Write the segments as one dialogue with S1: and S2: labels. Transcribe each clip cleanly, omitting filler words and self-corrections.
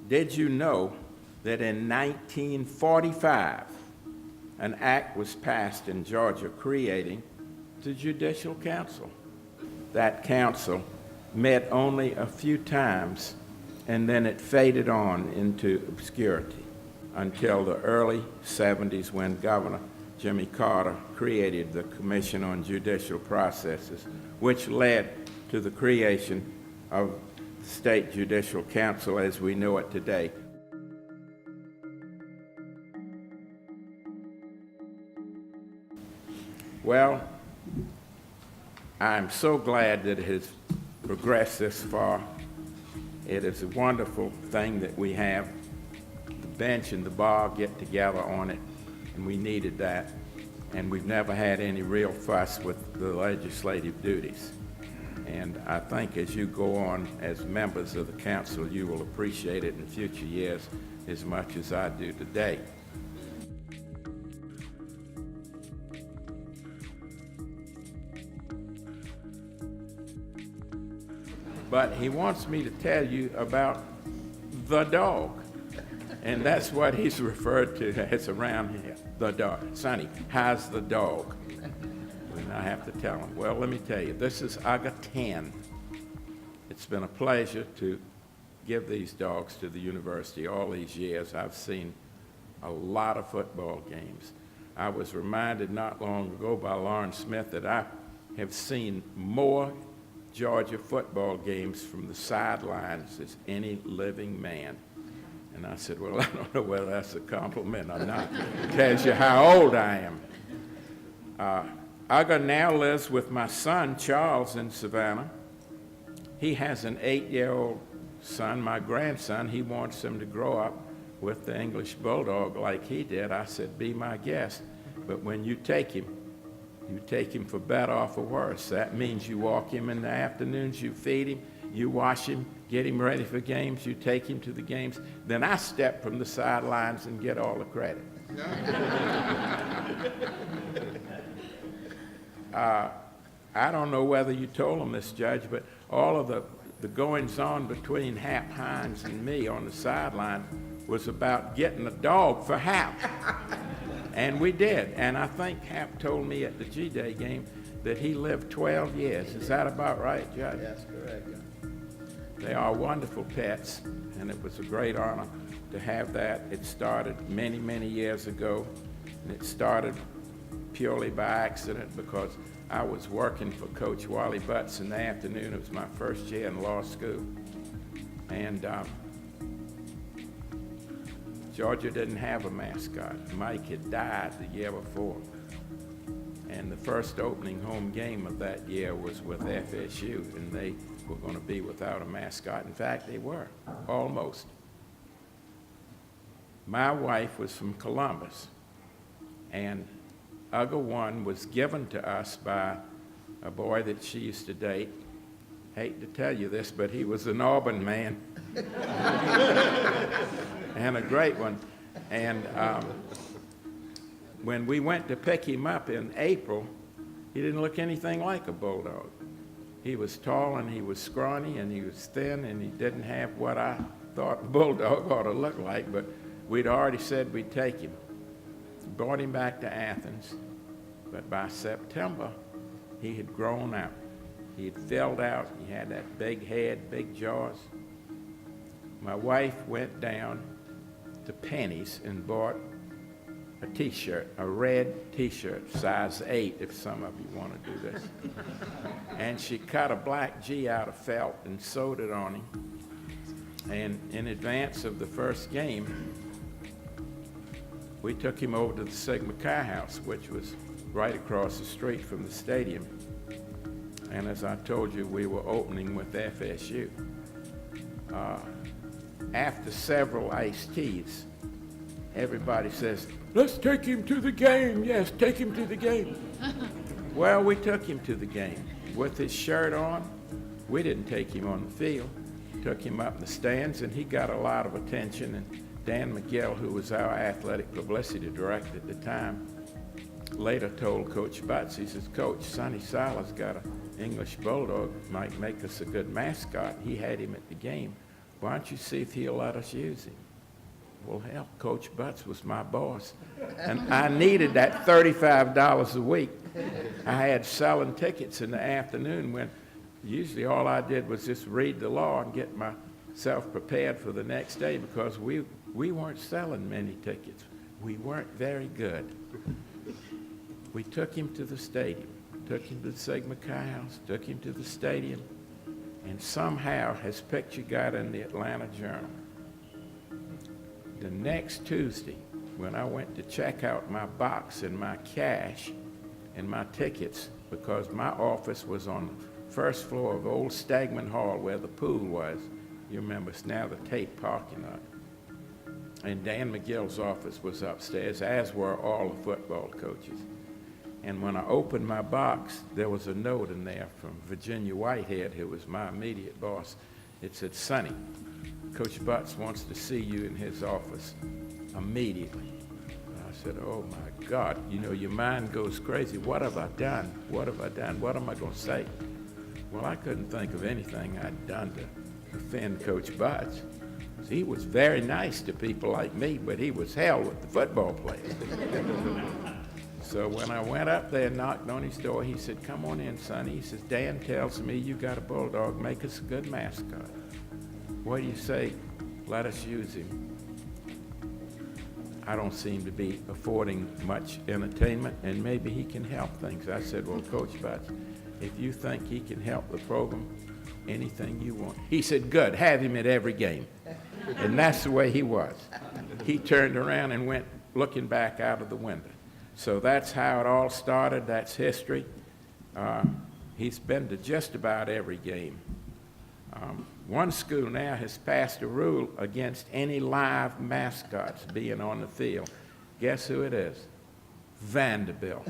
S1: Did you know that in 1945, an act was passed in Georgia creating the Judicial Council? That council met only a few times, and then it faded on into obscurity until the early 70s when Governor Jimmy Carter created the Commission on Judicial Processes, which led to the creation of the State Judicial Council as we know it today. Well, I'm so glad that it has progressed this far. It is a wonderful thing that we have the bench and the bar get together on it, and we needed that. And we've never had any real fuss with the legislative duties. And I think as you go on as members of the council, you will appreciate it in future years as much as I do today. But he wants me to tell you about the dog. And that's what he's referred to as around here, the dog. Sonny, how's the dog? And I have to tell him, well, let me tell you, this is Aga 10. It's been a pleasure to give these dogs to the university all these years. I've seen a lot of football games. I was reminded not long ago by Lauren Smith that I have seen more Georgia football games from the sidelines as any living man. And I said, well, I don't know whether that's a compliment or not. It tells you how old I am. Aga now lives with my son, Charles, in Savannah. He has an 8-year-old son, my grandson. He wants him to grow up with the English Bulldog like he did. I said, be my guest. But when you take him for better or for worse. That means you walk him in the afternoons, you feed him, you wash him, get him ready for games, you take him to the games. Then I step from the sidelines and get all the credit. I don't know whether you told him this, Judge, but all of the goings-on between Hap Hines and me on the sideline was about getting a dog for Hap. And we did. And I think Hap told me at the G-Day game that he lived 12 years. Is that about right, Judge?
S2: That's correct.
S1: They are wonderful pets, and it was a great honor to have that. It started many, many years ago, and it started purely by accident because I was working for Coach Wally Butts in the afternoon. It was my first year in law school. And Georgia didn't have a mascot. Mike had died the year before. And the first opening home game of that year was with FSU, and they were going to be without a mascot. In fact, they were, almost. My wife was from Columbus, and Aga 1 was given to us by a boy that she used to date. Hate to tell you this, but he was an Auburn man. And a great one. And when we went to pick him up in April, he didn't look anything like a bulldog. He was tall and he was scrawny and he was thin and he didn't have what I thought a bulldog ought to look like, but we'd already said we'd take him. Brought him back to Athens, but by September, he had grown out. He had filled out, he had that big head, big jaws. My wife went down to Penny's and bought a t-shirt, a red t-shirt, size 8 if some of you want to do this. And she cut a black G out of felt and sewed it on him. And in advance of the first game, we took him over to the Sigma Chi House, which was right across the street from the stadium. And as I told you, we were opening with FSU. After several iced teas, everybody says, let's take him to the game. Yes, take him to the game. Well, we took him to the game with his shirt on. We didn't take him on the field. Took him up in the stands, and he got a lot of attention. And Dan McGill, who was our athletic publicity director at the time, later told Coach Butts, he says, Coach, Sonny Seiler's got an English Bulldog, might make us a good mascot. He had him at the game. why don't you see if he'll let us use him? Well, hell, Coach Butts was my boss, and I needed that $35 a week. I had selling tickets in the afternoon when usually all I did was just read the law and get myself prepared for the next day, because we weren't selling many tickets. We weren't very good. We took him to the stadium, took him to the Sigma Chi House, took him to the stadium, and somehow his picture got in the Atlanta Journal. The next Tuesday, when I went to check out my box and my cash and my tickets, because my office was on the first floor of old Stagman Hall where the pool was. You remember, it's now the Tate parking lot. And Dan McGill's office was upstairs, as were all the football coaches. And when I opened my box, there was a note in there from Virginia Whitehead, who was my immediate boss. It said, "Sonny, Coach Butts wants to see you in his office immediately." And I said, "Oh my God, you know, your mind goes crazy. What have I done? What have I done? What am I going to say?" Well, I couldn't think of anything I'd done to offend Coach Butts. He was very nice to people like me, but he was hell with the football players. So when I went up there and knocked on his door, he said, "Come on in, Sonny." He says, "Dan tells me you got a bulldog. Make us a good mascot. What do you say? Let us use him." I don't seem to be affording much entertainment, and maybe he can help things. I said, "Well, Coach Butts, if you think he can help the program, anything you want." He said, "Good, have him at every game." And that's the way he was. He turned around and went looking back out of the window. So that's how it all started. That's history. He's been to just about every game. One school now has passed a rule against any live mascots being on the field. Guess who it is? Vanderbilt.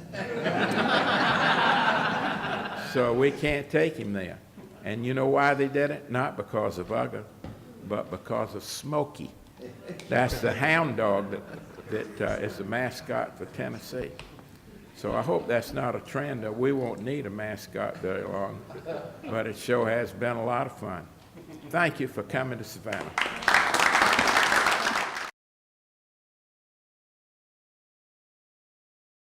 S1: So we can't take him there. And you know why they did it? Not because of Uga, but because of Smokey. That's the hound dog that is the mascot for Tennessee. So I hope that's not a trend. We won't need a mascot very long, but it sure has been a lot of fun. Thank you for coming to Savannah.